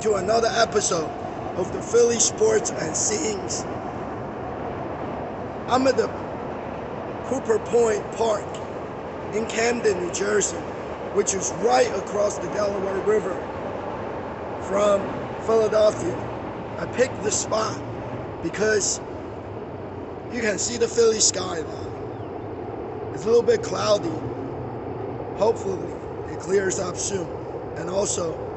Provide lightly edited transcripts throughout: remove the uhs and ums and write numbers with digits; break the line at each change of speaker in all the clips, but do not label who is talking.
to another episode of the Philly Sports and Scenes. I'm at the Cooper Point Park in Camden, New Jersey, which is right across the Delaware River from Philadelphia. I picked this spot because you can see the Philly skyline. It's a little bit cloudy. Hopefully it clears up soon. And also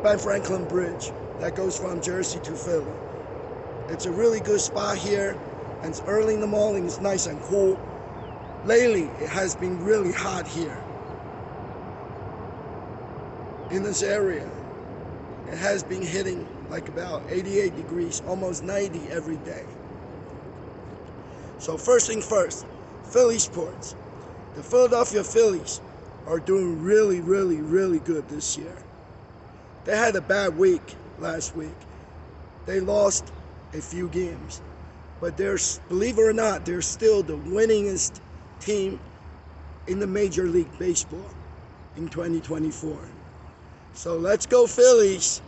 Ben Franklin Bridge that goes from Jersey to Philly. It's a really good spot here, and it's early in the morning. It's nice and cool. Lately it has been really hot here in this area. It has been hitting like about 88 degrees, almost 90 every day. So first thing first, Philly sports. The Philadelphia Phillies are doing really good this year. They had a bad week last week. They lost a few games, but believe it or not, they're still the winningest team in the Major League Baseball in 2024. So let's go Phillies.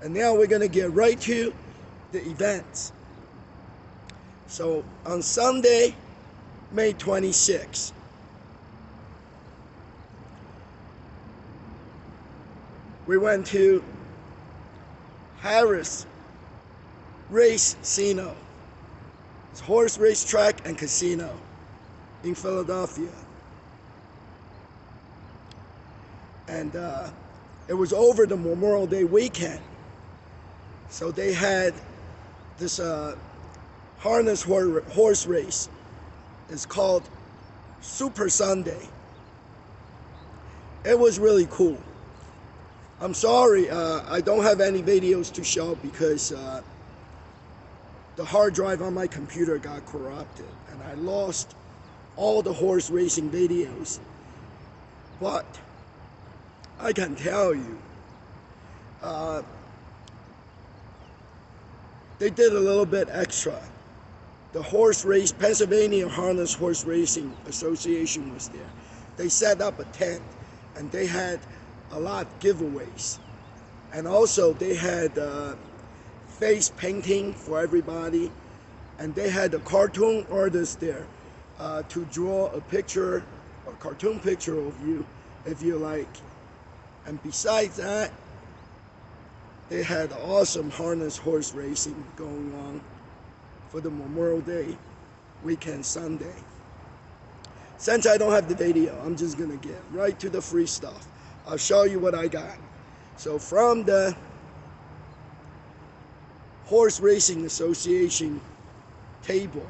And now we're going to get right to the events. So on Sunday, May 26th, we went to Harris Race Casino. It's horse race track and casino in Philadelphia. And it was over the Memorial Day weekend. So they had this harness horse race. It's called Super Sunday. It was really cool. I'm sorry, I don't have any videos to show because the hard drive on my computer got corrupted and I lost all the horse racing videos. But I can tell you, they did a little bit extra. The Pennsylvania Harness Horse Racing Association was there. They set up a tent and they had a lot of giveaways. And also they had face painting for everybody. And they had a cartoon artist there to draw a cartoon picture of you if you like. And besides that, they had awesome harness horse racing going on for the Memorial Day weekend Sunday. Since I don't have the video, I'm just gonna get right to the free stuff. I'll show you what I got. So from the Horse Racing Association table,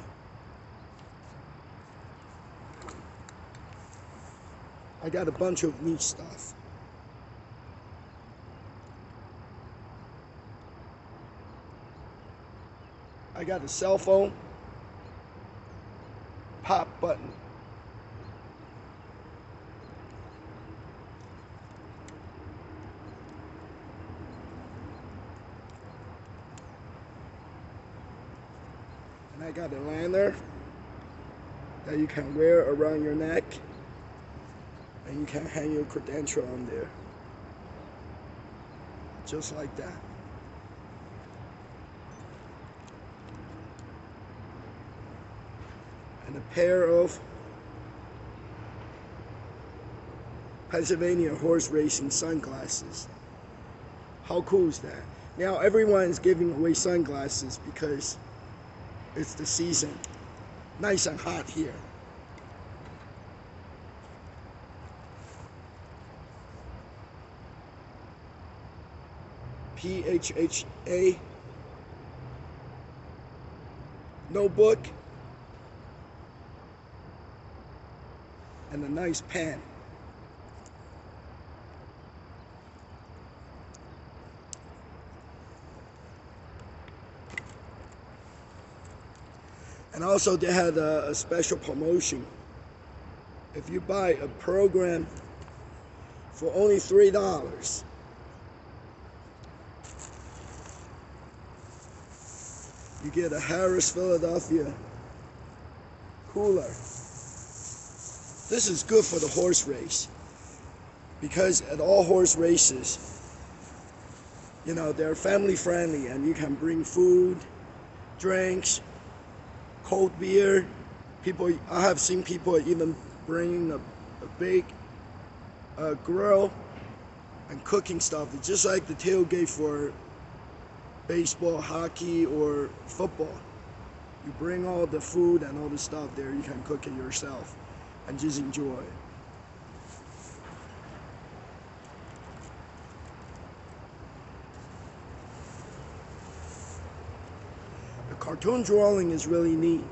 I got a bunch of neat stuff. I got a cell phone pop button. And I got a lanyard that you can wear around your neck, and you can hang your credential on there. Just like that. And a pair of Pennsylvania horse racing sunglasses. How cool is that? Now everyone's giving away sunglasses because it's the season. Nice and hot here. PHHA notebook. And a nice pen. And also they had a special promotion. If you buy a program for only $3, you get a Harris Philadelphia cooler. This is good for the horse race because at all horse races, they're family friendly, and you can bring food, drinks, cold beer. I have seen people even bringing a big grill and cooking stuff. It's just like the tailgate for baseball, hockey, or football. You bring all the food and all the stuff there. You can cook it yourself and just enjoy it. The cartoon drawing is really neat.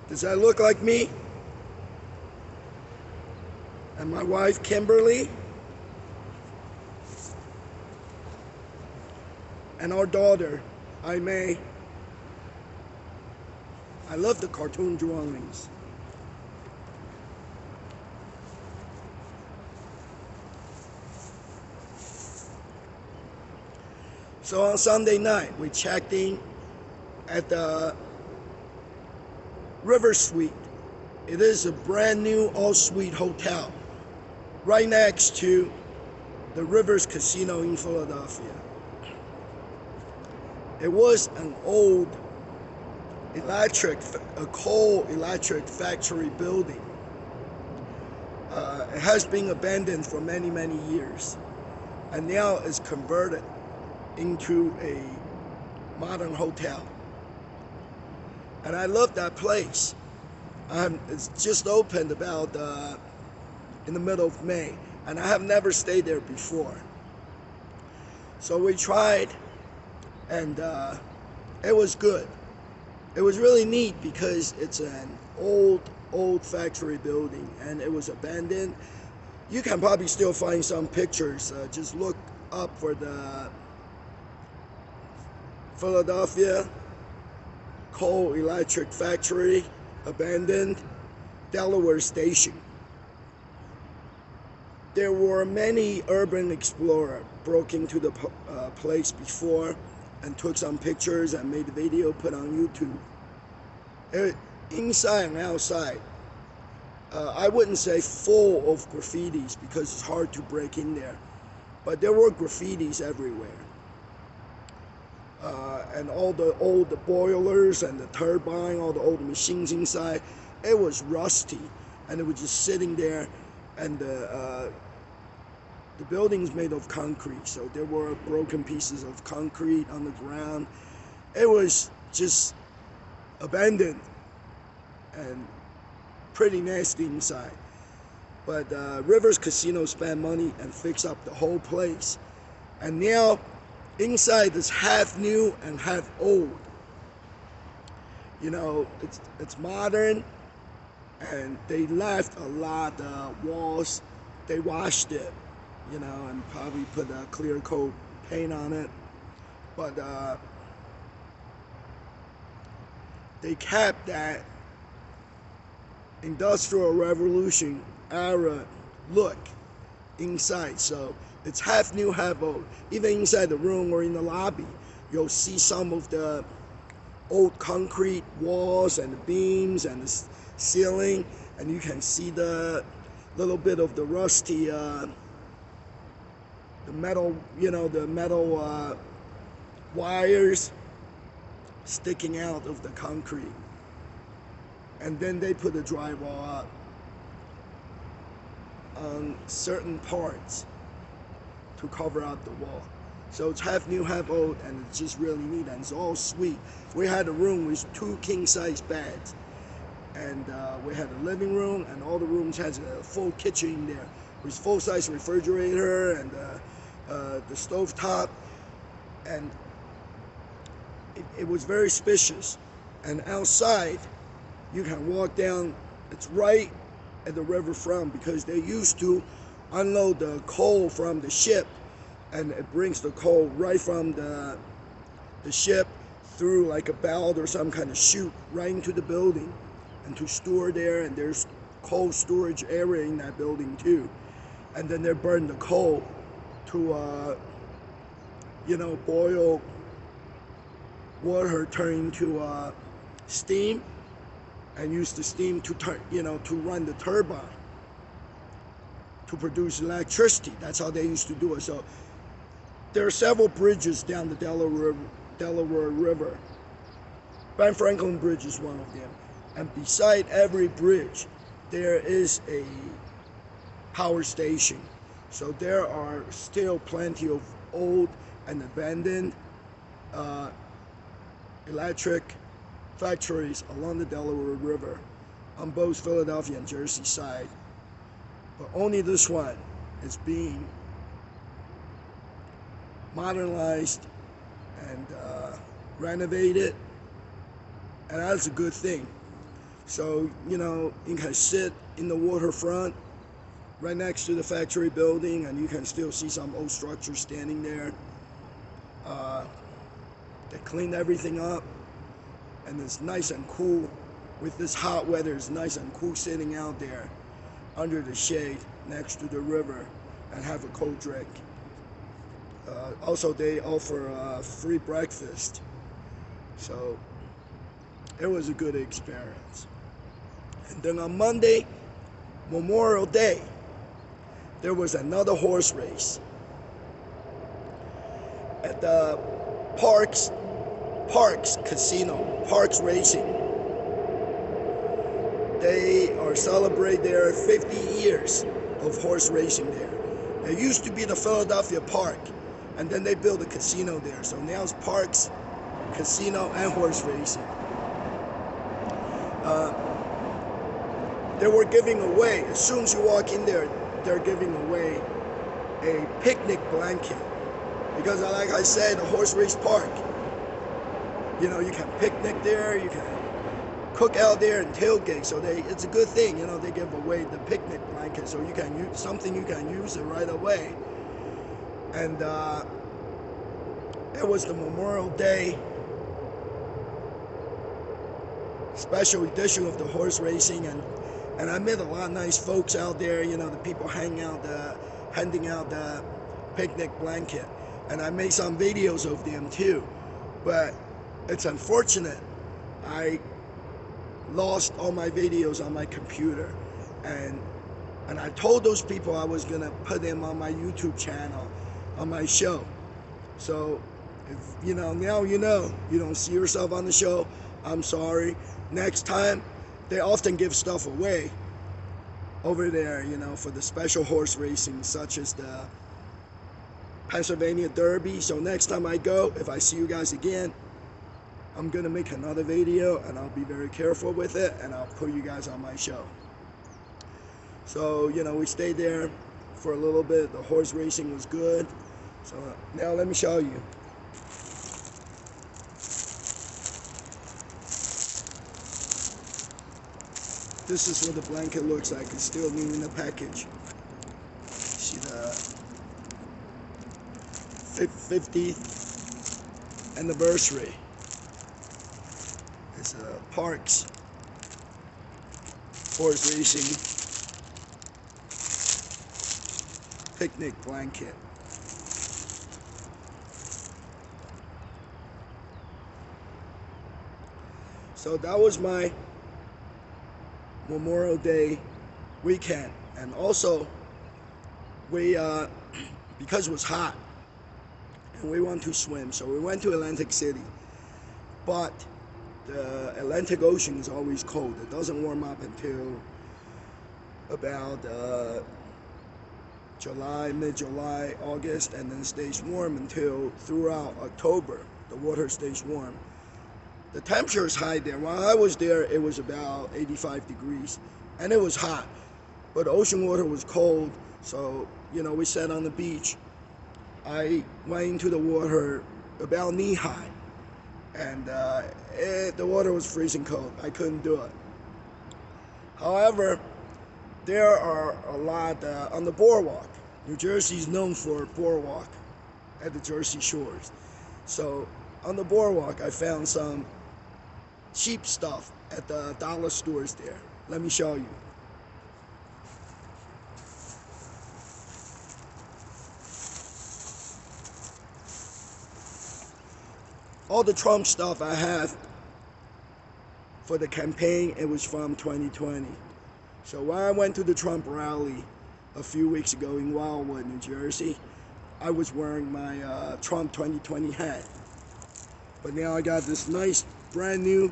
Does that look like me? And my wife, Kimberly? And our daughter, May. I love the cartoon drawings. So on Sunday night, we checked in at the River Suite. It is a brand new all-suite hotel right next to the Rivers Casino in Philadelphia. It was an old coal electric factory building. It has been abandoned for many, many years, and now is converted into a modern hotel. And I love that place. It's just opened about in the middle of May, and I have never stayed there before. So we tried, and it was good. It was really neat because it's an old factory building, and it was abandoned. You can probably still find some pictures. Just look up for the Philadelphia Coal Electric Factory abandoned Delaware Station. There were many urban explorers broke into the place before and took some pictures and made a video, put on YouTube. Inside and outside, I wouldn't say full of graffitis because it's hard to break in there, but there were graffitis everywhere. And all the old boilers and the turbine, all the old machines inside, it was rusty, and it was just sitting there. And the building's made of concrete, so there were broken pieces of concrete on the ground. It was just abandoned and pretty nasty inside. But Rivers Casino spent money and fixed up the whole place, and now inside is half new and half old. It's modern, and they left a lot of walls. They washed it, and probably put a clear coat paint on it. But they kept that Industrial Revolution era look inside. So it's half new, half old. Even inside the room or in the lobby, you'll see some of the old concrete walls and the beams and the ceiling, and you can see the little bit of the rusty, the metal wires sticking out of the concrete. And then they put the drywall up on certain parts to cover out the wall. So it's half new, half old, and it's just really neat, and it's all suite. We had a room with 2 king-size beds, and we had a living room, and all the rooms had a full kitchen in there with full-size refrigerator and the stove top, and it was very spacious. And outside, you can walk down. It's right at the riverfront because they used to unload the coal from the ship, and it brings the coal right from the ship through like a belt or some kind of chute right into the building and to store there. And there's coal storage area in that building too. And then they burn the coal to boil water, turn into steam, and use the steam to run the turbine to produce electricity. That's how they used to do it. So There are several bridges down the Delaware River. Ben Franklin Bridge is one of them. And beside every bridge, there is a power station. So there are still plenty of old and abandoned electric factories along the Delaware River on both Philadelphia and Jersey side. But only this one is being modernized and renovated, and that's a good thing. So, you know, you can sit in the waterfront right next to the factory building, and you can still see some old structures standing there. They cleaned everything up, and it's nice and cool. With this hot weather, it's nice and cool sitting out there under the shade next to the river and have a cold drink. Also, they offer free breakfast, so it was a good experience. And then on Monday, Memorial Day, there was another horse race at the Parks Casino, Parks Racing. They are celebrating their 50 years of horse racing there. It used to be the Philadelphia Park, and then they built a casino there. So now it's Parks Casino and horse racing. They were giving away, as soon as you walk in there, they're giving away a picnic blanket. Because like I said, the horse race park, you know, you can picnic there, you can cook out there and tailgate. So it's a good thing, you know, they give away the picnic blanket so you can use something, you can use it right away. And it was the Memorial Day special edition of the horse racing, and I met a lot of nice folks out there, you know, the people handing out the picnic blanket, and I made some videos of them too. But it's unfortunate I lost all my videos on my computer, and I told those people I was gonna put them on my YouTube channel, on my show. So if you know, now you know, you don't see yourself on the show, I'm sorry. Next time, they often give stuff away over there, you know, for the special horse racing, such as the Pennsylvania Derby. So next time I go, if I see you guys again, I'm gonna make another video, and I'll be very careful with it, and I'll put you guys on my show. So, you know, we stayed there for a little bit. The horse racing was good. So now let me show you. This is what the blanket looks like. It's still new in the package. See the 50th anniversary. It's a Parks horse racing picnic blanket. So that was my Memorial Day weekend. And also, we because it was hot and we want to swim, so we went to Atlantic City. But the Atlantic Ocean is always cold. It doesn't warm up until about July, mid-July, August, and then it stays warm until throughout October. The water stays warm. The temperature is high there. While I was there, it was about 85 degrees, and it was hot. But the ocean water was cold, so, you know, we sat on the beach. I went into the water about knee-high, and the water was freezing cold. I couldn't do it. However, there are a lot on the boardwalk. New Jersey is known for boardwalk at the Jersey shores. So on the boardwalk, I found some cheap stuff at the Dalla stores there. Let me show you. All the Trump stuff I have for the campaign, it was from 2020. So when I went to the Trump rally a few weeks ago in Wildwood, New Jersey, I was wearing my Trump 2020 hat. But now I got this nice brand new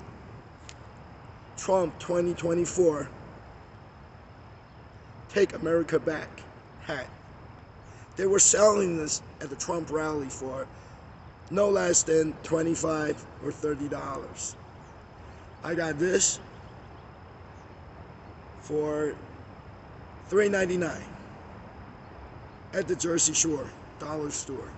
Trump 2024 Take America Back hat. They were selling this at the Trump rally for no less than $25 or $30. I got this for $3.99 at the Jersey Shore dollar store.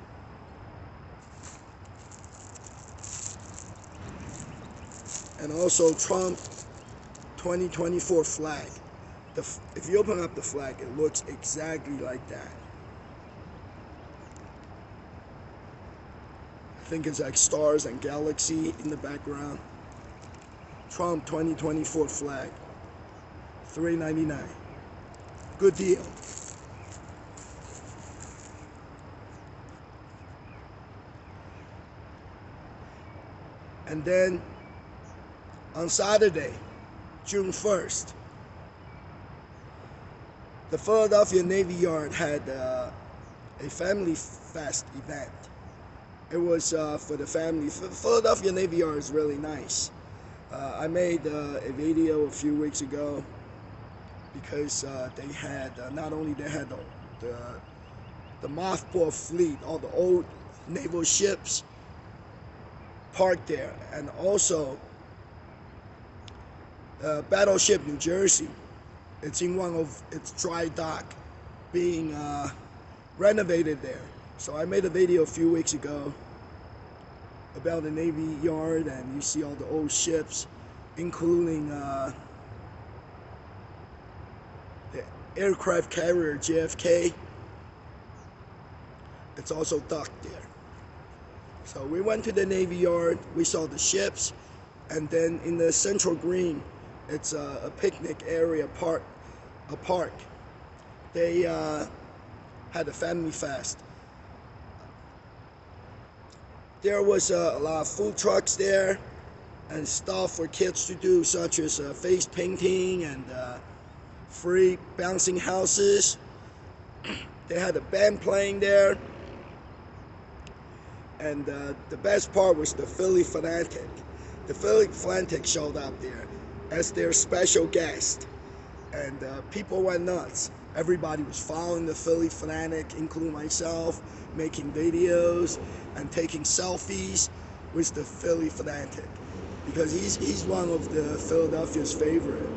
And also Trump 2024 flag. If you open up the flag, it looks exactly like that. I think it's like stars and galaxy in the background. Trump 2024 flag, $3.99. Good deal. And then on Saturday, June 1st, the Philadelphia Navy Yard had a family fest event. It was for the family. Philadelphia Navy Yard is really nice. I made a video a few weeks ago because they had not only they had the mothball fleet, all the old naval ships parked there, and also Battleship New Jersey. It's in one of its dry dock being renovated there. So I made a video a few weeks ago about the Navy Yard, and you see all the old ships, including the aircraft carrier JFK. It's also docked there. So we went to the Navy Yard, we saw the ships, and then in the Central Green, it's a picnic area, a park. They had a family fest. There was a lot of food trucks there and stuff for kids to do, such as face painting and free bouncing houses. They had a band playing there. And the best part was the Philly Fanatic. The Philly Fanatic showed up there as their special guest. And people went nuts. Everybody was following the Philly Fanatic, including myself, making videos and taking selfies with the Philly Fanatic, because he's one of the Philadelphia's favorite.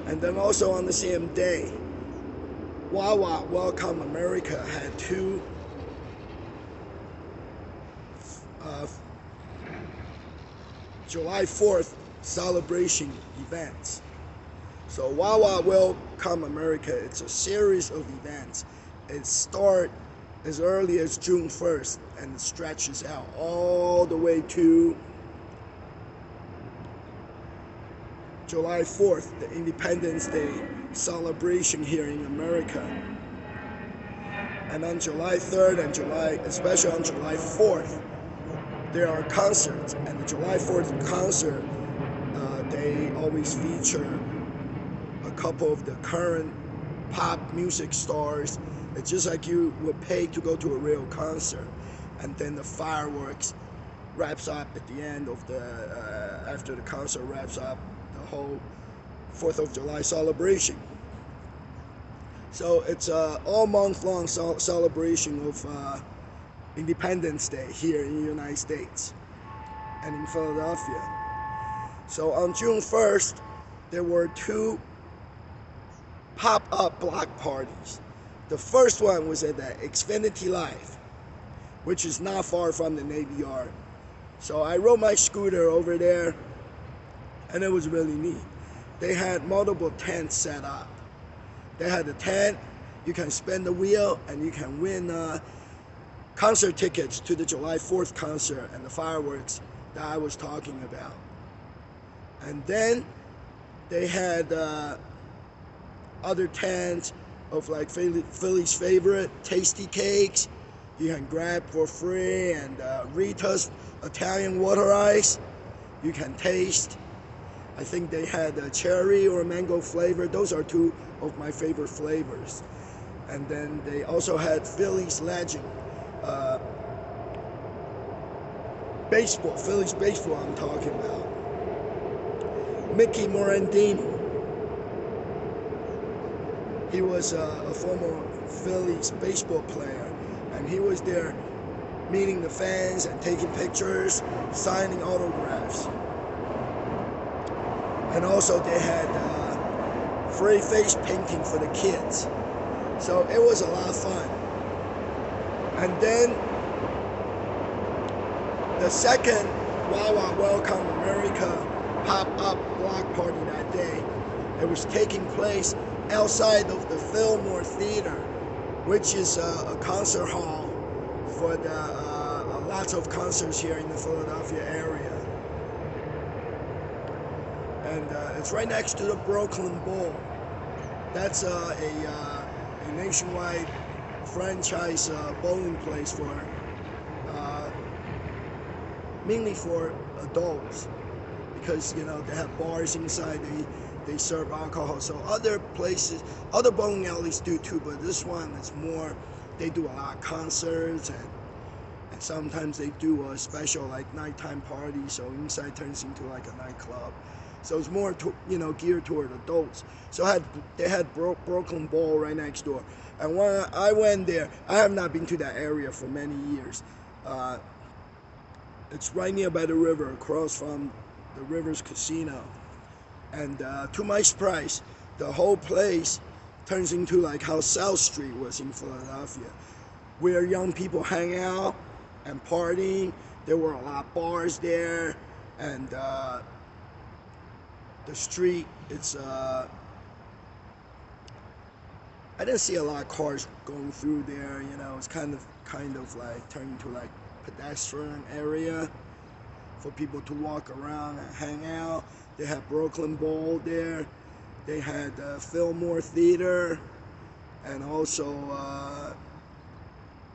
And then also on the same day, Wawa Welcome America had two July 4th celebration events. So Wawa Welcome America, it's a series of events. It starts as early as June 1st and it stretches out all the way to July 4th, the Independence Day celebration here in America. And on July 3rd and especially on July 4th, there are concerts. And the July 4th concert, they always feature a couple of the current pop music stars. It's just like you would pay to go to a real concert. And then the fireworks wraps up at the end of after the concert wraps up the whole 4th of July celebration. So it's an all month long celebration of Independence Day here in the United States and in Philadelphia. So on June 1st, there were two pop-up block parties. The first one was at the Xfinity Live, which is not far from the Navy Yard. So I rode my scooter over there, and it was really neat. They had multiple tents set up. They had a tent, you can spin the wheel, and you can win concert tickets to the July 4th concert and the fireworks that I was talking about. And then they had other tents of like Philly's favorite tasty cakes you can grab for free, and Rita's Italian water ice you can taste. I think they had a cherry or mango flavor. Those are two of my favorite flavors. And then they also had Phillies legend, uh, Phillies baseball I'm talking about, Mickey Morandini. He was a former Phillies baseball player, and he was there meeting the fans and taking pictures, signing autographs. And also they had free face painting for the kids. So it was a lot of fun. And then the second Wawa Welcome America pop-up block party that day, it was taking place outside of the Fillmore Theater, which is a concert hall for the lots of concerts here in the Philadelphia area. And it's right next to the Brooklyn Bowl. That's a nationwide franchise bowling place for mainly for adults, because you know they have bars inside. They serve alcohol. So other places, other bowling alleys do too, but this one is more. They do a lot of concerts, and sometimes they do a special like nighttime party. So inside turns into like a nightclub. So it's more geared toward adults. So they had Brooklyn Bowl right next door. And when I went there, I have not been to that area for many years. It's right near by the river, across from the Rivers Casino. And to my surprise, the whole place turns into like how South Street was in Philadelphia, where young people hang out and partying. There were a lot of bars there, and the street, it's I didn't see a lot of cars going through there. It's kind of like turning to like pedestrian area for people to walk around and hang out. They had Brooklyn Bowl there. They had Fillmore Theater, and also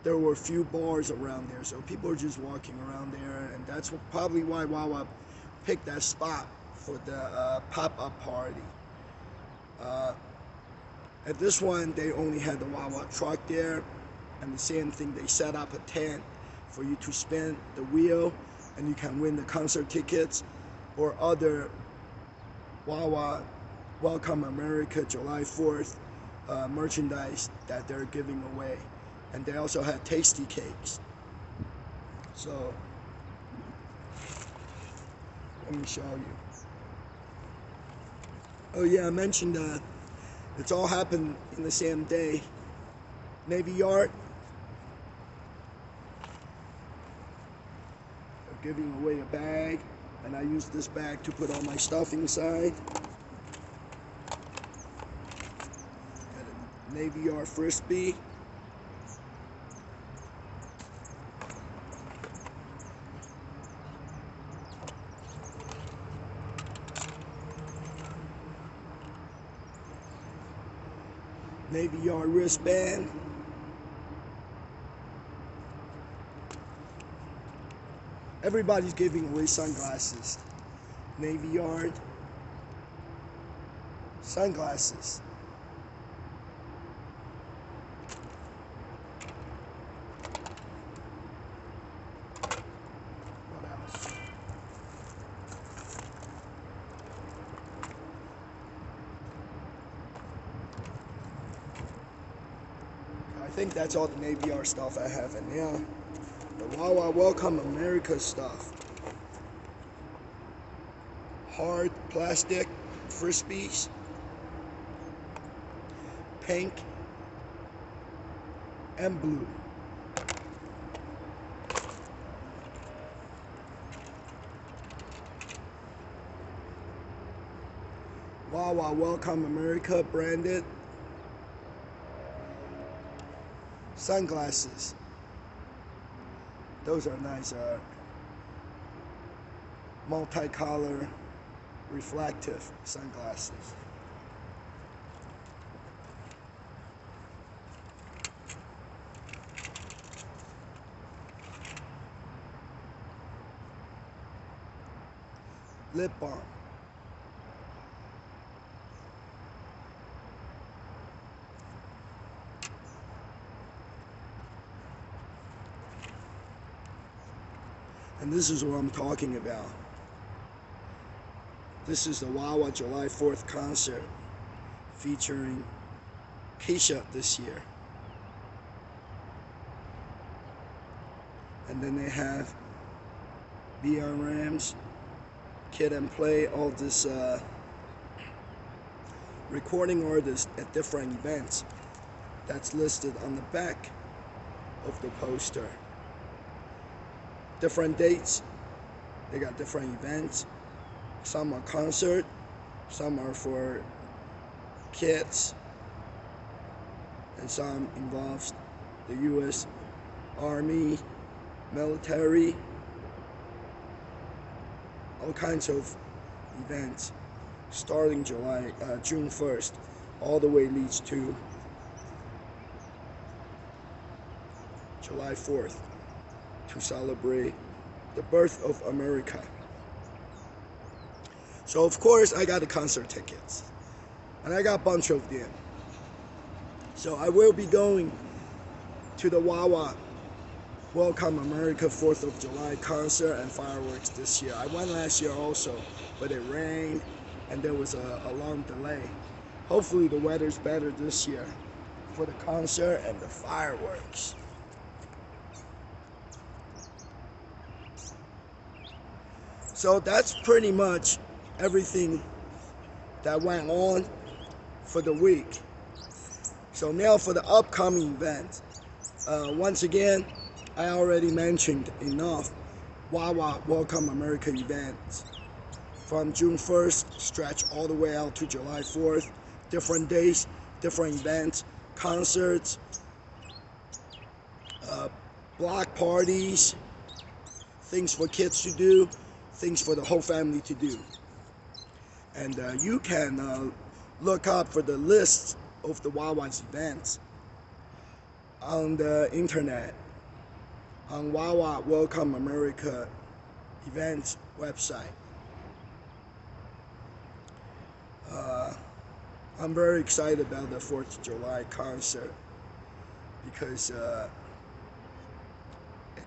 there were a few bars around there. So people were just walking around there, and that's probably why Wawa picked that spot for the pop-up party. At this one, they only had the Wawa truck there, and the same thing, they set up a tent for you to spin the wheel, and you can win the concert tickets or other Wawa Welcome America July 4th merchandise that they're giving away. And they also had tasty cakes. So let me show you. Oh yeah, I mentioned it's all happened in the same day. Navy Yard, they're giving away a bag, and I used this bag to put all my stuff inside. Got a Navy Yard Frisbee. Navy Yard wristband. Everybody's giving away sunglasses. Navy Yard sunglasses. What else? I think that's all the Navy Yard stuff I have in there. The Wawa Welcome America stuff. Hard plastic Frisbees. Pink and blue. Wawa Welcome America branded sunglasses. Those are nice, multicolor, reflective sunglasses. Lip balm. And this is what I'm talking about. This is the Wawa July 4th concert featuring Keisha this year. And then they have Beyond Rams, Kid and Play, all this recording artists at different events. That's listed on the back of the poster. Different dates, they got different events. Some are concert, some are for kids, and some involves the U.S. Army, military, all kinds of events starting June 1st, all the way leads to July 4th to celebrate the birth of America. So of course I got the concert tickets, and I got a bunch of them. So I will be going to the Wawa Welcome America 4th of July concert and fireworks this year. I went last year also, but it rained and there was a long delay. Hopefully the weather's better this year for the concert and the fireworks. So that's pretty much everything that went on for the week. So now for the upcoming events. Once again, I already mentioned enough Wawa Welcome America events from June 1st, stretch all the way out to July 4th. Different days, different events, concerts, block parties, things for kids to do, things for the whole family to do. And you can look up for the list of the Wawa's events on the internet, on Wawa Welcome America events website. I'm very excited about the 4th of July concert because it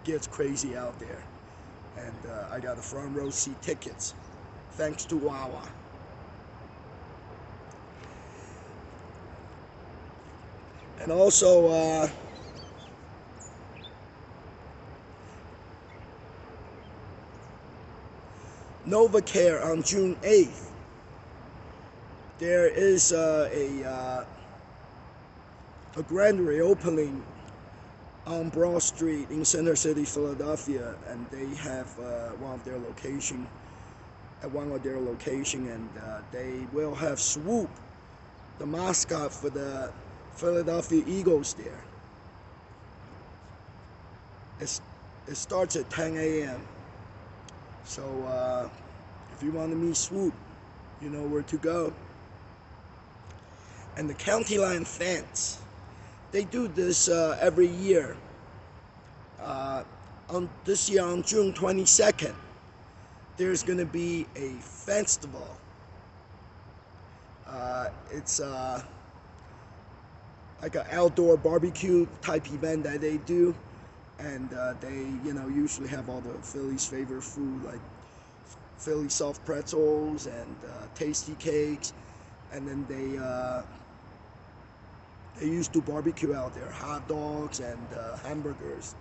gets crazy out there. And I got a front row seat tickets thanks to Wawa. And also NovaCare on June 8th. There is a grand reopening on Broad Street in Center City, Philadelphia, and they have one of their location, and they will have Swoop, the mascot for the Philadelphia Eagles there. It starts at 10 a.m. So if you want to meet Swoop, you know where to go. And the County Line Fence, they do this every year. This year on June 22nd, there's going to be a festival. It's like an outdoor barbecue type event that they do, and they usually have all the Philly's favorite food like Philly soft pretzels and tasty cakes, and then they used to barbecue out there, hot dogs and hamburgers.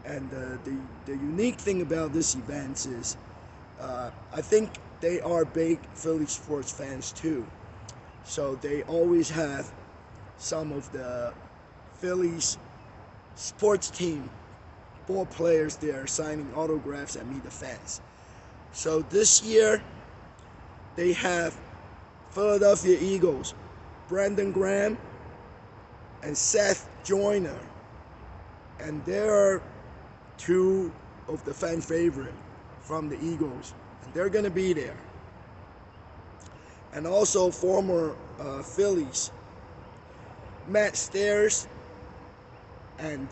And the unique thing about this event is I think they are big Philly sports fans too. So they always have some of the Phillies sports team ball players there signing autographs and meet the fans. So this year they have Philadelphia Eagles, Brandon Graham and Seth Joyner, and they're two of the fan favorite from the Eagles, and they're gonna be there. And also former Phillies Matt Stairs and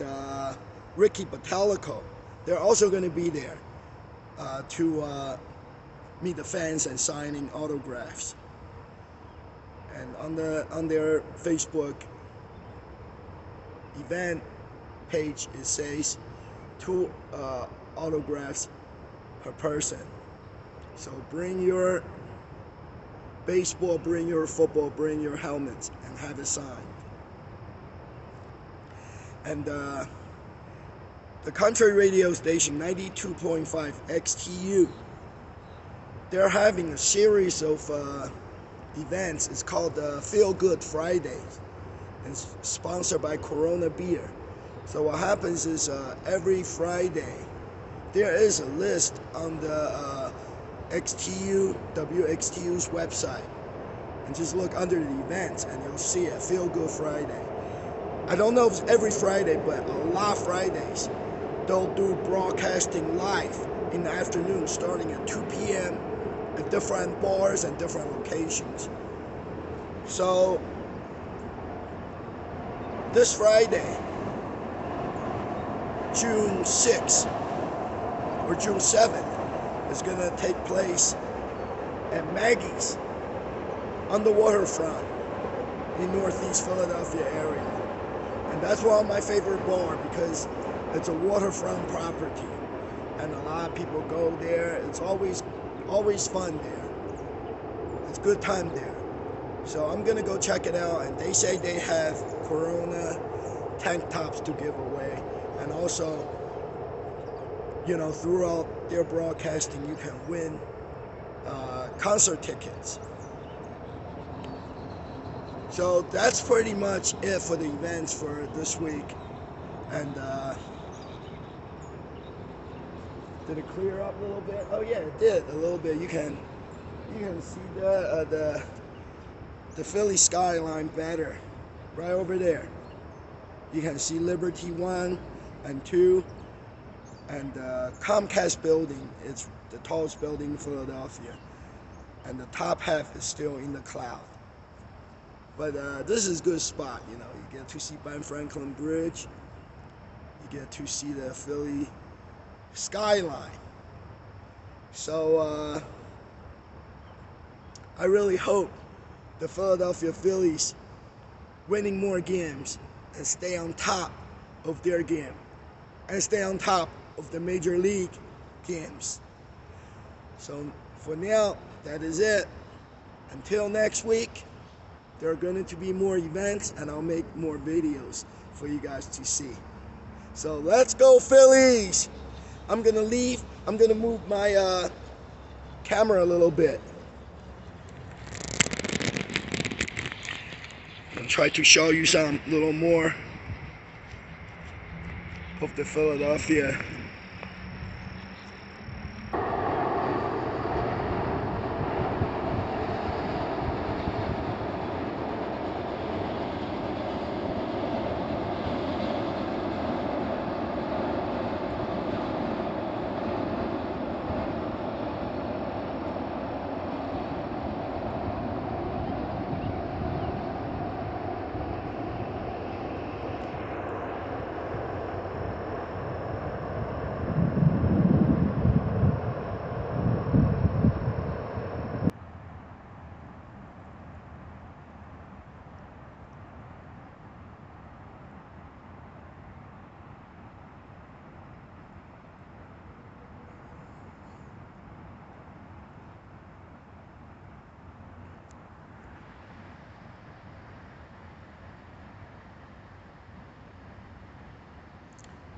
Ricky Bottalico, they're also gonna be there to meet the fans and signing autographs. And on their Facebook event page, it says autographs per person. So bring your baseball, bring your football, bring your helmets, and have it signed. And the country radio station 92.5 XTU, they're having a series of events. It's called Feel Good Fridays. It's sponsored by Corona Beer. So what happens is every Friday there is a list on the WXTU's website, and just look under the events and you'll see it. Feel Good Friday. I don't know if it's every Friday, but a lot of Fridays they'll do broadcasting live in the afternoon starting at 2 p.m. at different bars and different locations. So this Friday, June 6th or June 7th, is going to take place at Maggie's on the waterfront in Northeast Philadelphia area. And that's one of my favorite bars because it's a waterfront property and a lot of people go there. It's always fun there. It's good time there. So I'm gonna go check it out, and they say they have Corona tank tops to give away, and also, you know, throughout their broadcasting you can win concert tickets. So that's pretty much it for the events for this week. And did it clear up a little bit? Oh yeah, it did a little bit. You can see the Philly skyline better right over there. You can see Liberty 1 and 2, and Comcast building is the tallest building in Philadelphia, and the top half is still in the cloud. But this is a good spot, you know. You get to see Ben Franklin Bridge. You get to see the Philly skyline. So I really hope the Philadelphia Phillies winning more games and stay on top of their game and stay on top of the Major League games. So for now, that is it. Until next week, there are going to be more events, and I'll make more videos for you guys to see. So let's go Phillies! I'm going to leave. I'm going to move my camera a little bit and try to show you some little more of the Philadelphia.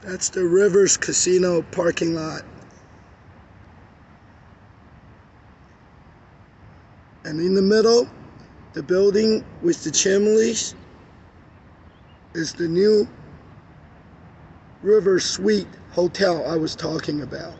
That's the Rivers Casino parking lot. And in the middle, the building with the chimneys, is the new River Suite Hotel I was talking about.